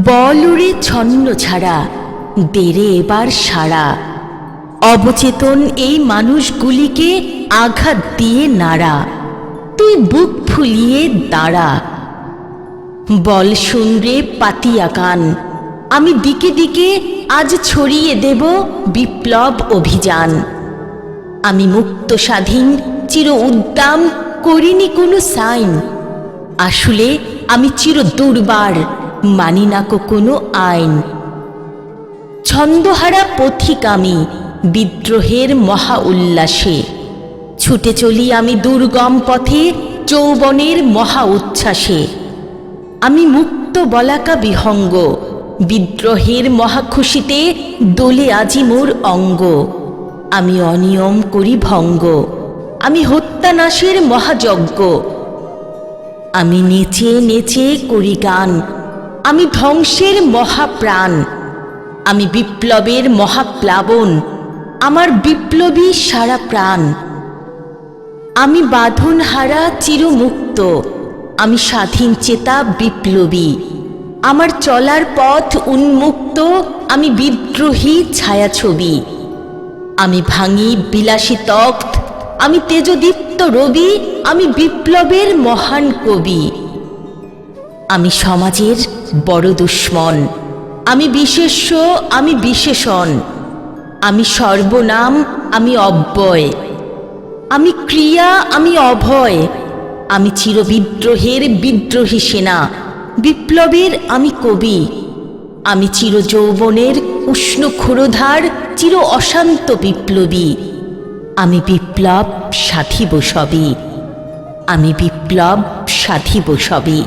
বলরে ছন্ন ছাড়া বেড়ে এবার সারা, অবচেতন এই মানুষগুলিকে আঘাত দিয়ে নাড়া। তুই বুক ফুলিয়ে দাঁড়া, বল শুনরে পাতিয়া কান, আমি দিকে দিকে আজ ছড়িয়ে দেব বিপ্লব অভিযান। আমি মুক্ত স্বাধীন চির উদ্দাম করিনি কোনো সাইন, আসলে আমি চির দুর্বার মানি না কোনো আইন। ছন্দহারা পথিক আমি বিদ্রোহের মহা উল্লাসে, ছুটে চলি আমি দুর্গম পথে যৌবনের মহা উচ্ছ্বাসে। আমি মুক্ত বলাকা বিহঙ্গ, বিদ্রোহের মহা খুশিতে দোলে আজি মোর অঙ্গ। আমি অনিয়ম করি ভঙ্গ, আমি হত্যানাশের মহাযজ্ঞ। আমি নেচে নেচে করি গান, আমি ধ্বংসের মহাপ্রাণ। আমি বিপ্লবের মহাপ্লাবন, আমার বিপ্লবী সারা প্রাণ। আমি বাঁধনহারা চিরমুক্ত, আমি স্বাধীন চেতা বিপ্লবী। আমার চলার পথ উন্মুক্ত, আমি বিদ্রোহী ছায়াছবি। আমি ভাঙি বিলাসী তখ্ত, আমি তেজদীপ্ত রবি, আমি বিপ্লবের মহান কবি। আমি সমাজের বড় দুশ্মন, আমি বিশেষ্য, আমি বিশেষণ। আমি সর্বনাম, আমি অব্যয়, আমি ক্রিয়া, আমি অভয়। আমি চিরবিদ্রোহের বিদ্রোহী সেনা, বিপ্লবের আমি কবি। আমি চিরযৌবনের উষ্ণ ক্ষুরধার, চির অশান্ত বিপ্লবী। আমি বিপ্লব সাধিব সবই, আমি বিপ্লব সাধিব সবই।